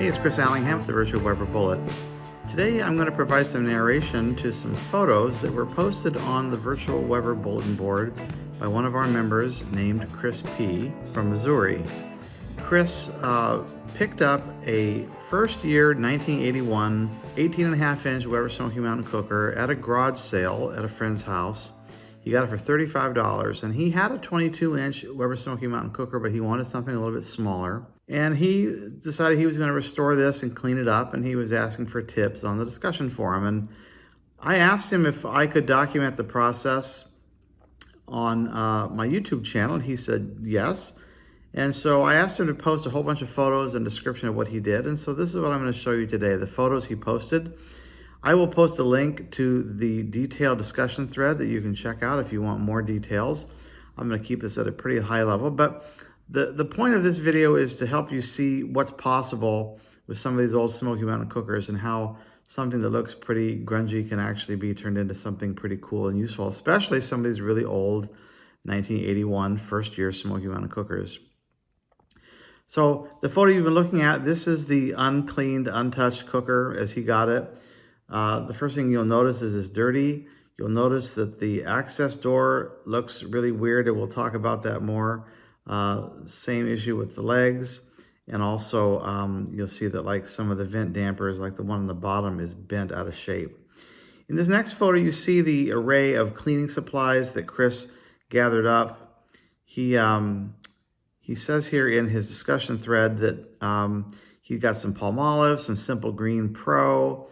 Hey, it's Chris Allingham with the Virtual Weber Bullet. Today I'm going to provide some narration to some photos that were posted on the Virtual Weber Bulletin board by one of our members named Chris P. from Missouri. Chris picked up a first year 1981 18.5-inch Weber Smokey Mountain Cooker at a garage sale at a friend's house. He got it for $35, and he had a 22-inch Weber Smokey Mountain Cooker, but he wanted something a little bit smaller. And he decided he was going to restore this and clean it up, and he was asking for tips on the discussion forum. And I asked him if I could document the process on my YouTube channel, and he said yes. And so I asked him to post a whole bunch of photos and description of what he did. And so this is what I'm going to show you today, the photos he posted. I will post a link to the detailed discussion thread that you can check out if you want more details. I'm going to keep this at a pretty high level, but the point of this video is to help you see what's possible with some of these old Smoky Mountain cookers and how something that looks pretty grungy can actually be turned into something pretty cool and useful, especially some of these really old 1981 first year Smoky Mountain cookers. So the photo you've been looking at, this is the uncleaned, untouched cooker as he got it. The first thing you'll notice is it's dirty. You'll notice that the access door looks really weird, and we'll talk about that more. Same issue with the legs. And also you'll see that like some of the vent dampers, like the one on the bottom, is bent out of shape. In this next photo, you see the array of cleaning supplies that Chris gathered up. He says here in his discussion thread that he got some Palmolive, some Simple Green Pro.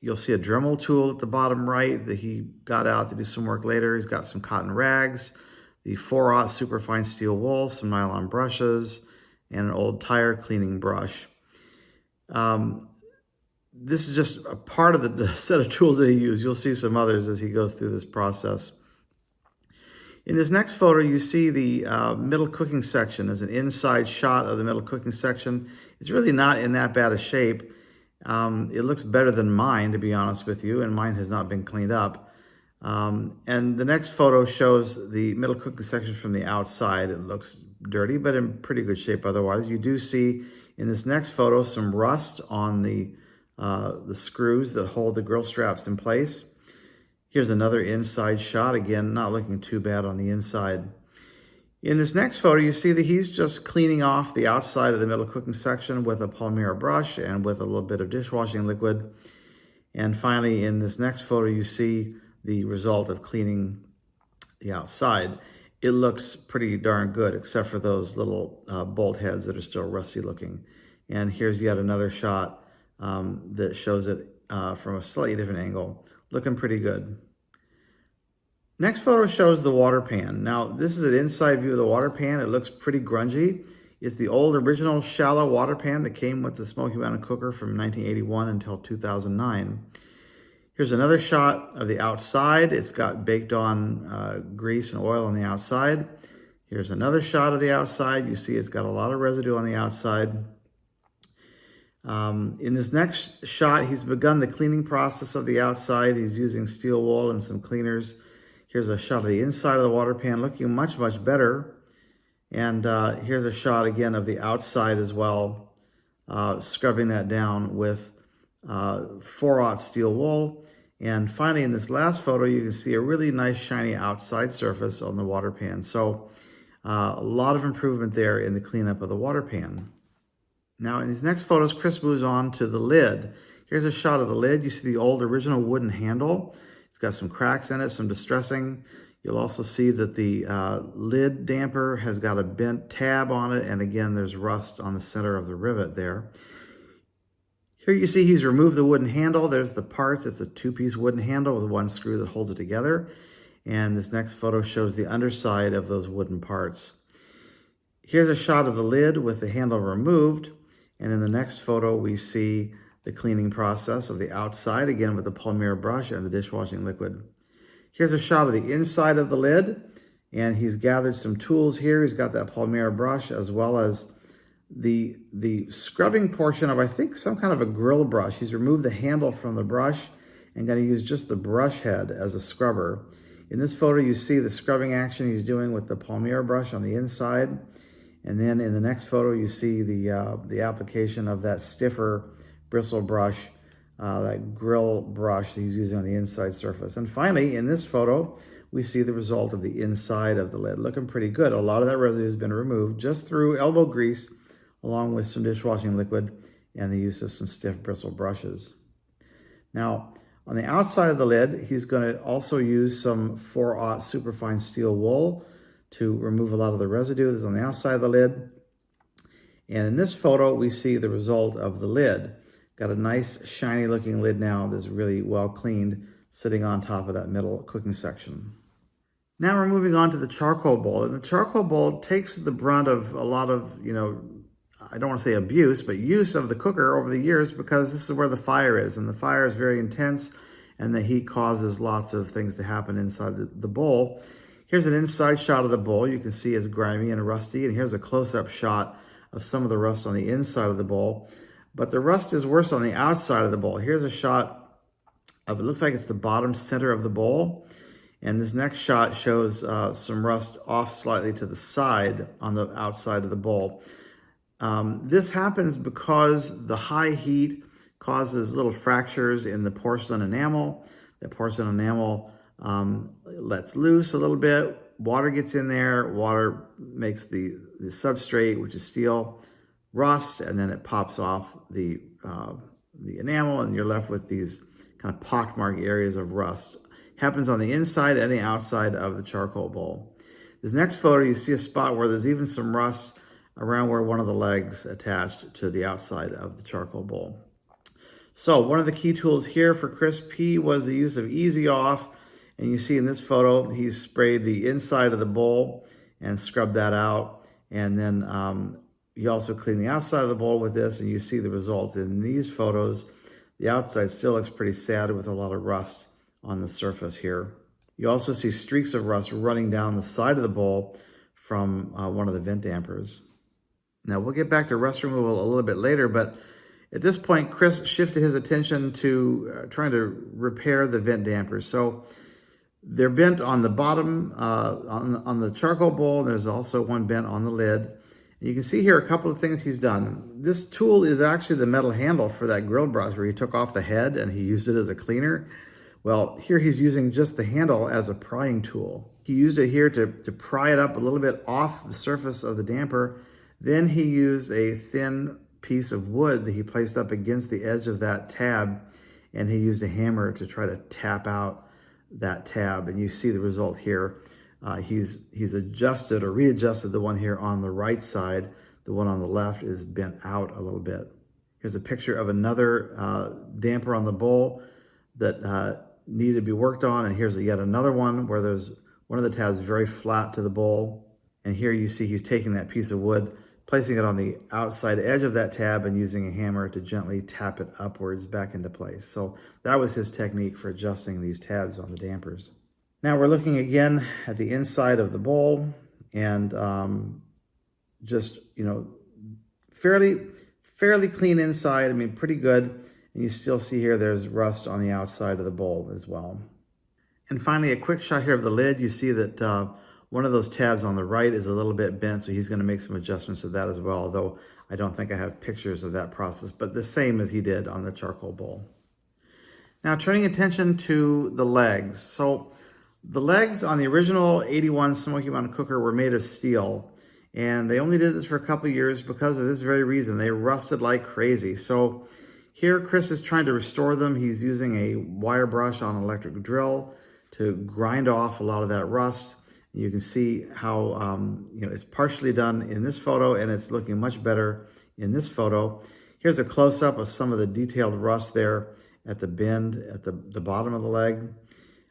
You'll see a Dremel tool at the bottom right that he got out to do some work later. He's got some cotton rags, the 4/0 superfine steel wool, some nylon brushes, and an old tire cleaning brush. This is just a part of the set of tools that he used. You'll see some others as he goes through this process. In this next photo, you see the middle cooking section as an inside shot of the middle cooking section. It's really not in that bad a shape. It looks better than mine, to be honest with you, and mine has not been cleaned up. And the next photo shows the middle cooking section from the outside. It looks dirty, but in pretty good shape otherwise. You do see in this next photo some rust on the screws that hold the grill straps in place. Here's another inside shot, again, not looking too bad on the inside. In this next photo, you see that he's just cleaning off the outside of the middle cooking section with a Palmyra brush and with a little bit of dishwashing liquid. And finally, in this next photo, you see the result of cleaning the outside. It looks pretty darn good, except for those little bolt heads that are still rusty looking. And here's yet another shot that shows it from a slightly different angle, looking pretty good. Next photo shows the water pan. Now, this is an inside view of the water pan. It looks pretty grungy. It's the old original shallow water pan that came with the Smoky Mountain Cooker from 1981 until 2009. Here's another shot of the outside. It's got baked on grease and oil on the outside. Here's another shot of the outside. You see it's got a lot of residue on the outside. In this next shot, he's begun the cleaning process of the outside. He's using steel wool and some cleaners. Here's a shot of the inside of the water pan looking much, much better. And here's a shot again of the outside as well, scrubbing that down with 4/0 steel wool. And finally, in this last photo, you can see a really nice shiny outside surface on the water pan. So a lot of improvement there in the cleanup of the water pan. Now, in these next photos, Chris moves on to the lid. Here's a shot of the lid. You see the old original wooden handle. It's got some cracks in it, some distressing. You'll also see that the lid damper has got a bent tab on it. And again, there's rust on the center of the rivet there. Here you see he's removed the wooden handle. There's the parts. It's a two-piece wooden handle with one screw that holds it together. And this next photo shows the underside of those wooden parts. Here's a shot of the lid with the handle removed. And in the next photo, we see the cleaning process of the outside, again with the Palmyra brush and the dishwashing liquid. Here's a shot of the inside of the lid, and he's gathered some tools here. He's got that Palmyra brush as well as the scrubbing portion of, I think, some kind of a grill brush. He's removed the handle from the brush and going to use just the brush head as a scrubber. In this photo, you see the scrubbing action he's doing with the Palmyra brush on the inside. And then in the next photo, you see the application of that stiffer bristle brush, that grill brush that he's using on the inside surface. And finally, in this photo, we see the result of the inside of the lid, looking pretty good. A lot of that residue has been removed just through elbow grease, along with some dishwashing liquid and the use of some stiff bristle brushes. Now, on the outside of the lid, he's going to also use some 4/0 superfine steel wool to remove a lot of the residue that's on the outside of the lid. And in this photo, we see the result of the lid. Got a nice shiny looking lid now that's really well cleaned, sitting on top of that middle cooking section. Now we're moving on to the charcoal bowl. And the charcoal bowl takes the brunt of a lot of, I don't want to say abuse, but use of the cooker over the years, because this is where the fire is. And the fire is very intense, and the heat causes lots of things to happen inside the bowl. Here's an inside shot of the bowl. You can see it's grimy and rusty. And here's a close-up shot of some of the rust on the inside of the bowl. But the rust is worse on the outside of the bowl. Here's a shot of, it looks like it's the bottom center of the bowl. And this next shot shows some rust off slightly to the side on the outside of the bowl. This happens because the high heat causes little fractures in the porcelain enamel. The porcelain enamel lets loose a little bit. Water gets in there. Water makes the substrate, which is steel, rust, and then it pops off the enamel, and you're left with these kind of pockmarked areas of rust. Happens on the inside and the outside of the charcoal bowl. This next photo, you see a spot where there's even some rust around where one of the legs attached to the outside of the charcoal bowl. So one of the key tools here for Chris P was the use of Easy Off. And you see in this photo, he's sprayed the inside of the bowl and scrubbed that out. And then you also clean the outside of the bowl with this, and you see the results in these photos. The outside still looks pretty sad with a lot of rust on the surface here. You also see streaks of rust running down the side of the bowl from one of the vent dampers. Now we'll get back to rust removal a little bit later, but at this point, Chris shifted his attention to trying to repair the vent dampers. So they're bent on the bottom, on the charcoal bowl. There's also one bent on the lid. You can see here a couple of things he's done. This tool is actually the metal handle for that grill brush where he took off the head and he used it as a cleaner. Well, here he's using just the handle as a prying tool. He used it here to pry it up a little bit off the surface of the damper. Then he used a thin piece of wood that he placed up against the edge of that tab, and he used a hammer to try to tap out that tab. And you see the result here. He's adjusted or readjusted the one here on the right side. The one on the left is bent out a little bit. Here's a picture of another damper on the bowl that needed to be worked on. And here's yet another one where there's one of the tabs very flat to the bowl. And here you see he's taking that piece of wood, placing it on the outside edge of that tab and using a hammer to gently tap it upwards back into place. So that was his technique for adjusting these tabs on the dampers. Now we're looking again at the inside of the bowl, and just, fairly clean inside. I mean, pretty good. And you still see here there's rust on the outside of the bowl as well. And finally, a quick shot here of the lid. You see that one of those tabs on the right is a little bit bent, so he's going to make some adjustments to that as well, although I don't think I have pictures of that process, but the same as he did on the charcoal bowl. Now turning attention to the legs. So the legs on the original 81 Smoky Mountain Cooker were made of steel, and they only did this for a couple of years because of this very reason. They rusted like crazy. So here Chris is trying to restore them. He's using a wire brush on an electric drill to grind off a lot of that rust. You can see how it's partially done in this photo, and it's looking much better in this photo. Here's a close-up of some of the detailed rust there at the bend at the bottom of the leg.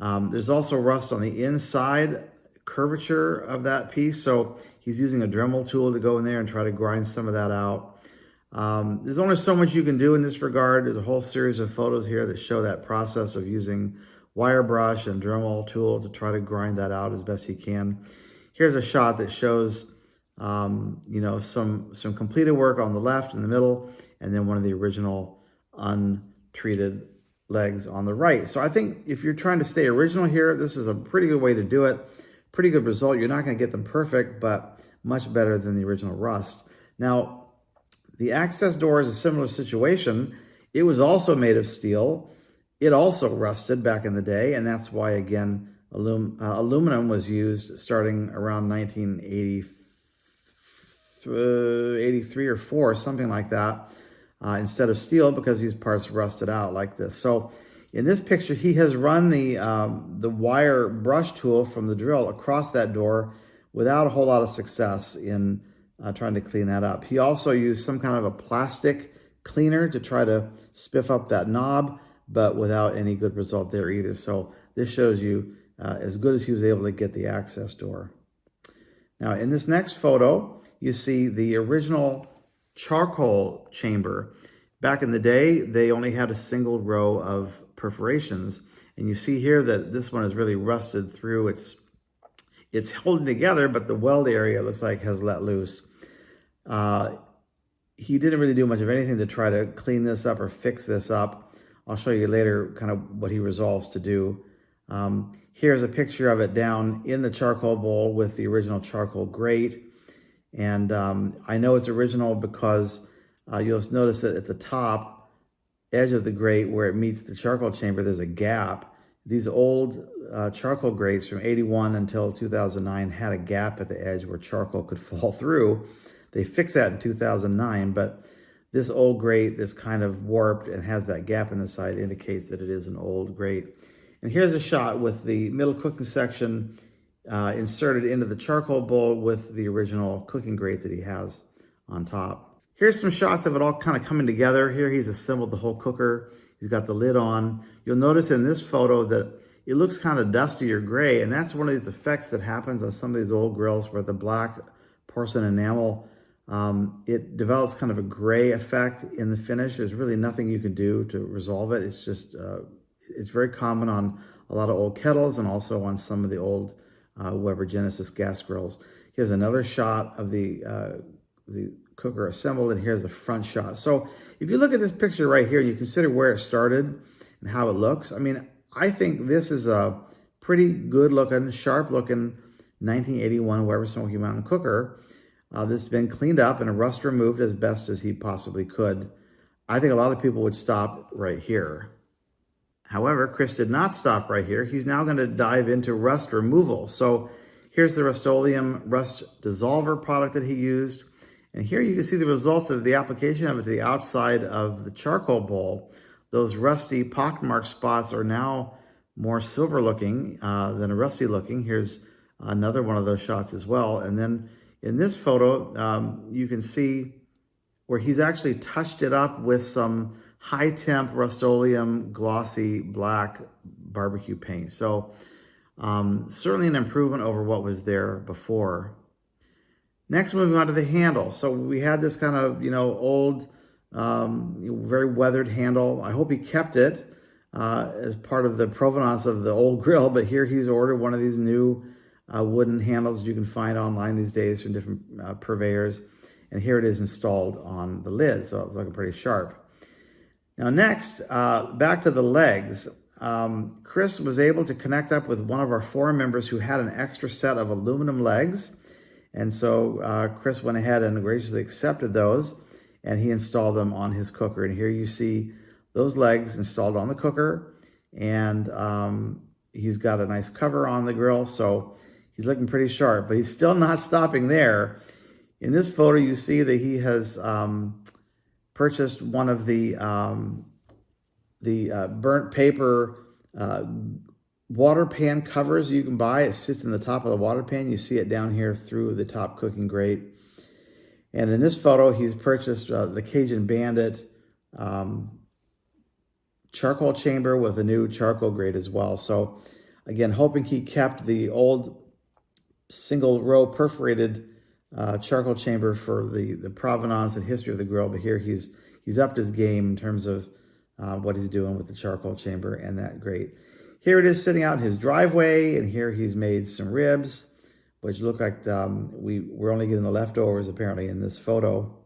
There's also rust on the inside curvature of that piece, so he's using a Dremel tool to go in there and try to grind some of that out. There's only so much you can do in this regard. There's a whole series of photos here that show that process of using wire brush and Dremel tool to try to grind that out as best he can. Here's a shot that shows, some completed work on the left in the middle, and then one of the original untreated legs on the right. So I think if you're trying to stay original here, this is a pretty good way to do it. Pretty good result. You're not going to get them perfect, but much better than the original rust. Now, the access door is a similar situation. It was also made of steel. It also rusted back in the day, and that's why, again, aluminum was used starting around 1983 or 4, something like that, instead of steel, because these parts rusted out like this. So in this picture, he has run the wire brush tool from the drill across that door without a whole lot of success in trying to clean that up. He also used some kind of a plastic cleaner to try to spiff up that knob, but without any good result there either. So this shows you as good as he was able to get the access door. Now in this next photo, you see the original charcoal chamber. Back in the day, they only had a single row of perforations. And you see here that this one is really rusted through. It's holding together, but the weld area looks like has let loose. He didn't really do much of anything to try to clean this up or fix this up. I'll show you later kind of what he resolves to do. Here's a picture of it down in the charcoal bowl with the original charcoal grate. And I know it's original because you'll notice that at the top edge of the grate where it meets the charcoal chamber, there's a gap. These old charcoal grates from 81 until 2009 had a gap at the edge where charcoal could fall through. They fixed that in 2009, but this old grate that's kind of warped and has that gap in the side indicates that it is an old grate. And here's a shot with the middle cooking section inserted into the charcoal bowl with the original cooking grate that he has on top. Here's some shots of it all kind of coming together. Here he's assembled the whole cooker. He's got the lid on. You'll notice in this photo that it looks kind of dusty or gray, and that's one of these effects that happens on some of these old grills where the black porcelain enamel, it develops kind of a gray effect in the finish. There's really nothing you can do to resolve it. It's just, it's very common on a lot of old kettles and also on some of the old Weber Genesis gas grills. Here's another shot of the cooker assembled, and here's the front shot. So if you look at this picture right here and you consider where it started and how it looks, I mean, I think this is a pretty good looking, sharp looking 1981 Weber Smokey Mountain Cooker. This has been cleaned up and a rust removed as best as he possibly could. I think a lot of people would stop right here. However, Chris did not stop right here. He's now going to dive into rust removal. So here's the Rust-Oleum rust dissolver product that he used. And here you can see the results of the application of it to the outside of the charcoal bowl. Those rusty pockmark spots are now more silver looking than rusty looking. Here's another one of those shots as well. And then in this photo, you can see where he's actually touched it up with some high temp Rust-Oleum glossy black barbecue paint. So certainly an improvement over what was there before. Next, moving on to the handle. So we had this kind of, old, very weathered handle. I hope he kept it as part of the provenance of the old grill, but here he's ordered one of these new wooden handles you can find online these days from different purveyors. And here it is installed on the lid, so it's looking pretty sharp. Now next, back to the legs. Chris was able to connect up with one of our forum members who had an extra set of aluminum legs. And so Chris went ahead and graciously accepted those, and he installed them on his cooker. And here you see those legs installed on the cooker, and he's got a nice cover on the grill, so he's looking pretty sharp, but he's still not stopping there. In this photo, you see that he has purchased one of the burnt paper water pan covers you can buy. It sits in the top of the water pan. You see it down here through the top cooking grate. And in this photo, he's purchased the Cajun Bandit charcoal chamber with a new charcoal grate as well. So again, hoping he kept the old single row perforated charcoal chamber for the provenance and history of the grill. But here he's upped his game in terms of what he's doing with the charcoal chamber and that grate. Here it is sitting out in his driveway, and here he's made some ribs, which look like we're only getting the leftovers apparently in this photo.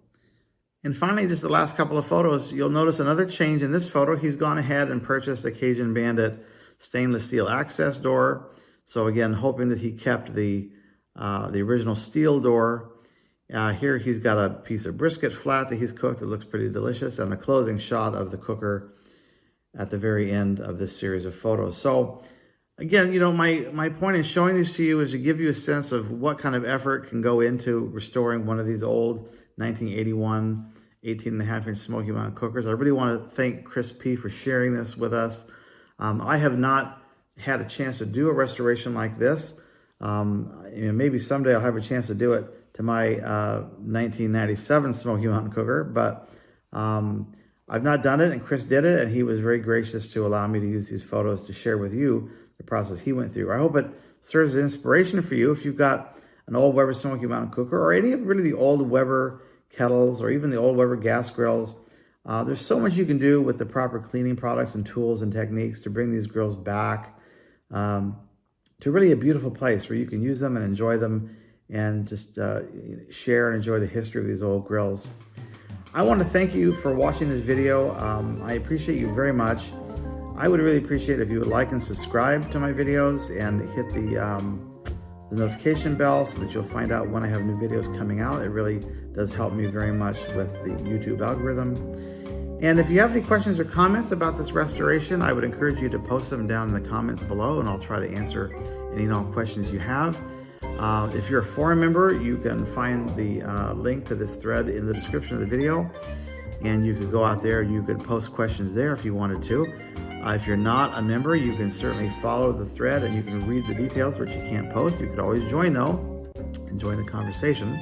And finally, just the last couple of photos, you'll notice another change in this photo. He's gone ahead and purchased a Cajun Bandit stainless steel access door. So again, hoping that he kept the the original steel door. Here he's got a piece of brisket flat that he's cooked. It looks pretty delicious, and the closing shot of the cooker at the very end of this series of photos. So again, my point in showing these to you is to give you a sense of what kind of effort can go into restoring one of these old 1981 18.5-inch Smoky Mountain cookers. I really want to thank Chris P. for sharing this with us. I have not had a chance to do a restoration like this. Maybe someday I'll have a chance to do it to my 1997 Smoky Mountain cooker, but I've not done it, and Chris did it, and he was very gracious to allow me to use these photos to share with you the process he went through. I hope it serves as inspiration for you if you've got an old Weber Smokey Mountain cooker, or any of really the old Weber kettles, or even the old Weber gas grills. There's so much you can do with the proper cleaning products and tools and techniques to bring these grills back to really a beautiful place where you can use them and enjoy them, and just share and enjoy the history of these old grills. I want to thank you for watching this video. I appreciate you very much. I would really appreciate it if you would like and subscribe to my videos and hit the notification bell so that you'll find out when I have new videos coming out. It really does help me very much with the YouTube algorithm. And if you have any questions or comments about this restoration, I would encourage you to post them down in the comments below, and I'll try to answer any and all questions you have. If you're a forum member, you can find the link to this thread in the description of the video, and you could go out there and you could post questions there if you wanted to. If you're not a member, you can certainly follow the thread and you can read the details, which you can't post. You could always join though and join the conversation.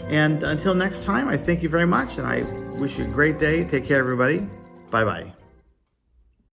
And until next time, I thank you very much, and I wish you a great day. Take care, everybody. Bye-bye.